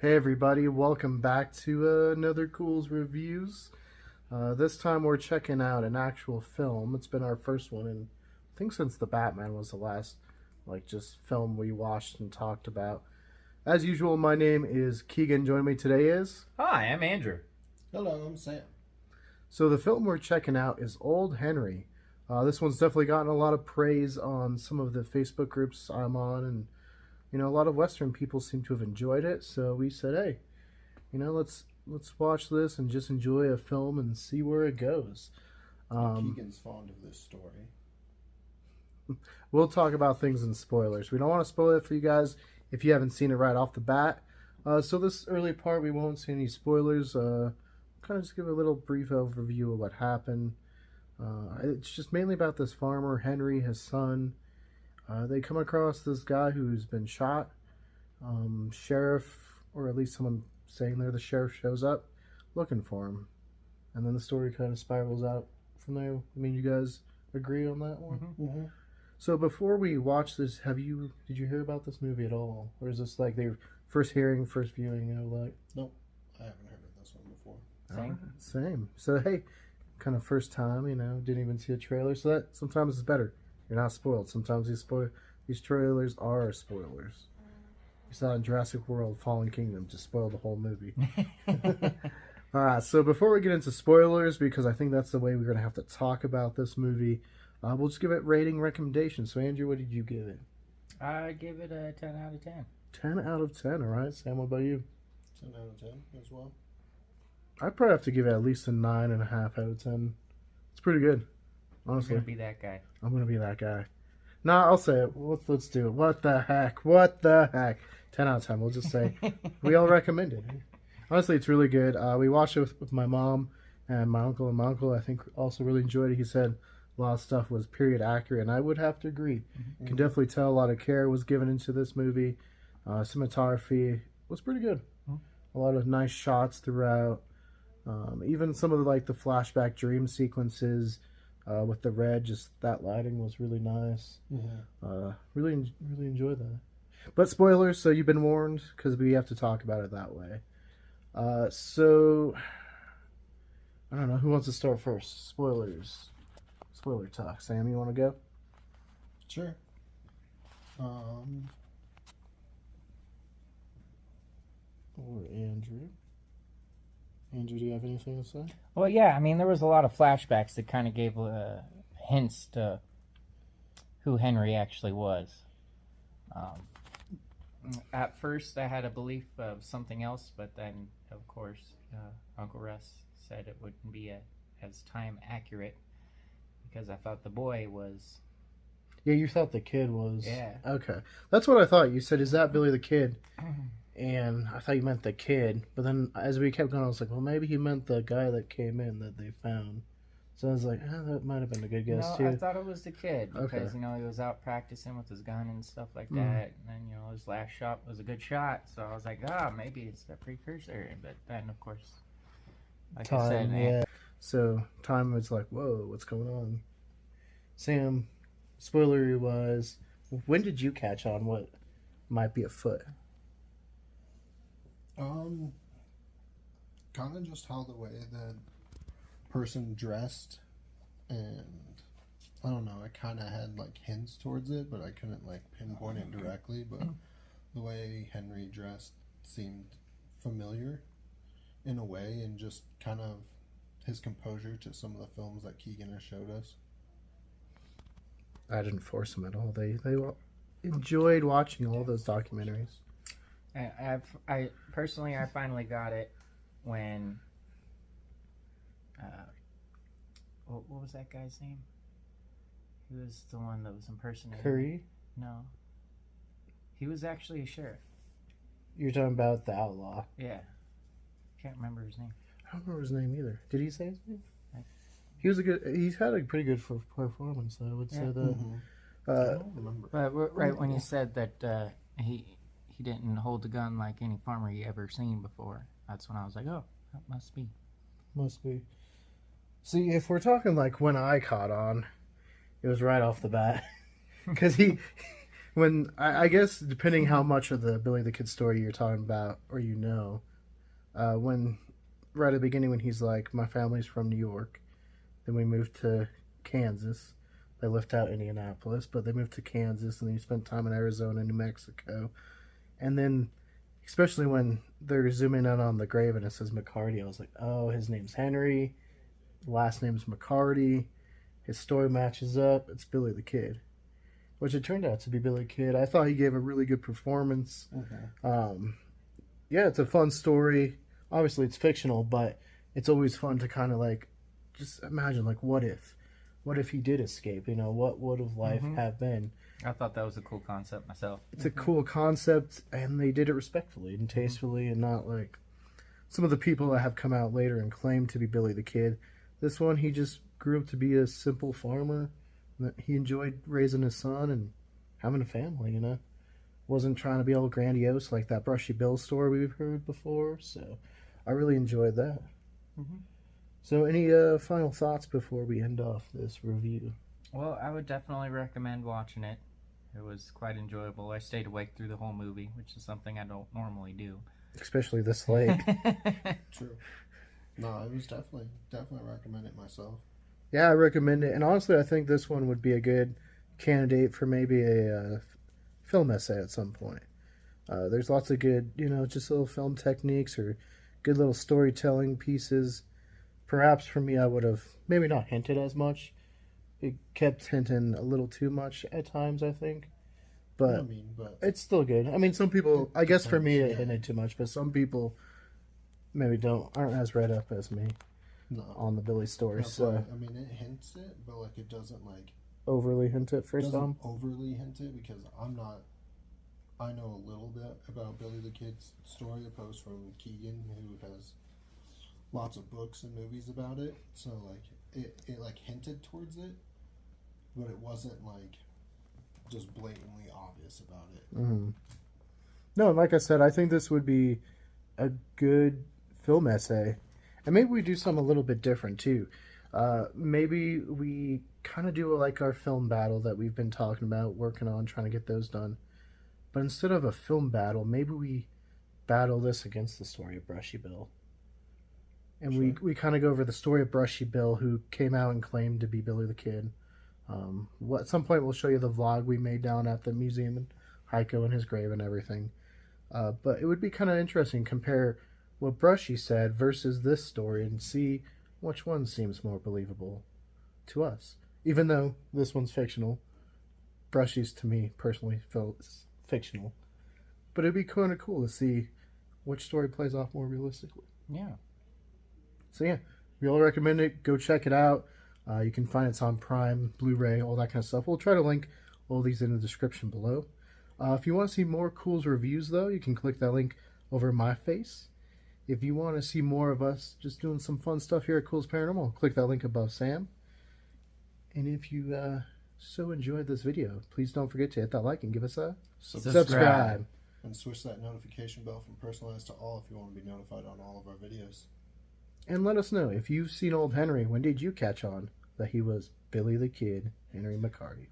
Hey everybody, welcome back to another Culz Reviews. This time we're checking out an actual film. It's been our first one, and I think since the Batman was the last, just film we watched and talked about. As usual, my name is Keegan. Joining me today is... Hi, I'm Andrew. Hello, I'm Sam. So the film we're checking out is Old Henry. This one's definitely gotten a lot of praise on some of the Facebook groups I'm on, and a lot of Western people seem to have enjoyed it. So we said, hey, let's watch this and just enjoy a film and see where it goes. Keegan's fond of this story. We'll talk about things in spoilers. We don't want to spoil it for you guys if you haven't seen it right off the bat. So this early part, we won't see any spoilers. Kind of just give a little brief overview of what happened. It's just mainly about this farmer, Henry, his son. They come across this guy who's been shot. Sheriff, or at least someone saying they're the sheriff, shows up looking for him. And then the story kind of spirals out from there. I mean, you guys agree on that one? Mm-hmm. So before we watch this, did you hear about this movie at all? Or is this like their first viewing, Nope, I haven't heard of this one before. Same. So hey, kind of first time, didn't even see a trailer. So that sometimes is better. You're not spoiled. Sometimes these trailers are spoilers. You saw in Jurassic World Fallen Kingdom just spoiled the whole movie. Alright, so before we get into spoilers, because I think that's the way we're going to have to talk about this movie, we'll just give it rating recommendations. So Andrew, what did you give it? I give it a 10 out of 10. 10 out of 10, alright. Sam, what about you? 10 out of 10 as well. I'd probably have to give it at least a 9.5 out of 10. It's pretty good. Honestly. You're gonna be that guy. I'm going to be that guy. Nah, I'll say it. Let's do it. What the heck? 10 out of 10. We'll just say we all recommend it. Honestly, it's really good. We watched it with my mom and my uncle. And my uncle, I think, also really enjoyed it. He said a lot of stuff was period accurate, and I would have to agree. You can definitely tell a lot of care was given into this movie. Cinematography was pretty good. A lot of nice shots throughout. Even some of the flashback dream sequences with the red, just that lighting was really nice. Really enjoyed that. But spoilers, so you've been warned, because we have to talk about it that way. So I don't know who wants to start first. Spoiler talk. Sam, you want to go? Sure. Or Andrew. Andrew, do you have anything to say? Well, yeah, I mean, there was a lot of flashbacks that kind of gave hints to who Henry actually was. At first, I had a belief of something else, but then, of course, Uncle Russ said it wouldn't be as time accurate because I thought the boy was... Yeah, you thought the kid was... Yeah. Okay. That's what I thought. You said, is that Billy the Kid? And I thought you meant the kid. But then as we kept going, I was like, well, maybe he meant the guy that came in that they found. So I was like, that might have been a good guess, too. I thought it was the kid because, he was out practicing with his gun and stuff like that. And then, his last shot was a good shot. So I was like, maybe it's the precursor. But then, of course, like I said, yeah. So time was like, whoa, what's going on? Sam, spoiler-wise, when did you catch on what might be afoot? Kind of just how the way the person dressed, and I don't know, I kind of had hints towards it, but I couldn't pinpoint it directly, but the way Henry dressed seemed familiar in a way, and just kind of his composure to some of the films that Keegan has showed us. I didn't force them at all. They enjoyed watching all those documentaries. I personally finally got it when what was that guy's name? He was the one that was impersonating Curry? No, he was actually a sheriff. You're talking about the Outlaw. Yeah, can't remember his name. I don't remember his name either. Did he say his name? He's had a pretty good performance, I would say that. I don't remember. Right when you said that he didn't hold the gun like any farmer he ever seen before, that's when I was like, oh, that must be. See, if we're talking when I caught on, it was right off the bat. Because he when I guess depending how much of the Billy the Kid story you're talking about or when right at the beginning when he's like, my family's from New York, then we moved to Kansas. They left out Indianapolis, but they moved to Kansas, and then he spent time in Arizona, New Mexico, and then especially when they're zooming in on the grave and it says McCarty, I was like, oh, his name's Henry, last name's McCarty, his story matches up, it's Billy the Kid. Which it turned out to be Billy the Kid. I thought he gave a really good performance. Yeah, it's a fun story. Obviously, it's fictional, but it's always fun to kind of like just imagine, like, what if he did escape? You know, what would have life have been? I thought that was a cool concept myself. It's a cool concept, and they did it respectfully and tastefully, and not like some of the people that have come out later and claimed to be Billy the Kid. This one, he just grew up to be a simple farmer. He enjoyed raising his son and having a family, you know. Wasn't trying to be all grandiose like that Brushy Bill story we've heard before, so I really enjoyed that. So any final thoughts before we end off this review? Well, I would definitely recommend watching it. It was quite enjoyable. I stayed awake through the whole movie, which is something I don't normally do. Especially this late. True. No, I was definitely recommend it myself. Yeah, I recommend it. And honestly, I think this one would be a good candidate for maybe a film essay at some point. There's lots of good, you know, just little film techniques or good little storytelling pieces. Perhaps for me, I would have maybe not hinted as much. It kept hinting a little too much at times, I think. But, but it's still good. I mean, some people, I guess for me, it hinted too much, but some people maybe aren't as read up as me. No. On the Billy story. That's so why, I mean, it hints it, but like it doesn't like overly hint it for some. Overly hint it because I know a little bit about Billy the Kid's story, a post from Keegan, who has lots of books and movies about it. So like it like hinted towards it, but it wasn't like just blatantly obvious about it. No, and like I said, I think this would be a good film essay. And maybe we do something a little bit different too. Maybe we kind of do like our film battle that we've been talking about, working on, trying to get those done. But instead of a film battle, maybe we battle this against the story of Brushy Bill. And we kind of go over the story of Brushy Bill, who came out and claimed to be Billy the Kid. At some point, we'll show you the vlog we made down at the museum in Hico and his grave and everything. But it would be kind of interesting to compare what Brushy said versus this story and see which one seems more believable to us. Even though this one's fictional, Brushy's to me personally feels fictional. But it'd be kind of cool to see which story plays off more realistically. Yeah. So yeah, we all recommend it. Go check it out. You can find it's on Prime, Blu-ray, all that kind of stuff. We'll try to link all these in the description below. If you want to see more Culz reviews, though, you can click that link over my face. If you want to see more of us just doing some fun stuff here at Culz Paranormal, click that link above Sam. And if you so enjoyed this video, please don't forget to hit that like and give us a subscribe. And switch that notification bell from personalized to all if you want to be notified on all of our videos. And let us know, if you've seen old Henry, when did you catch on that he was Billy the Kid, Henry McCarty?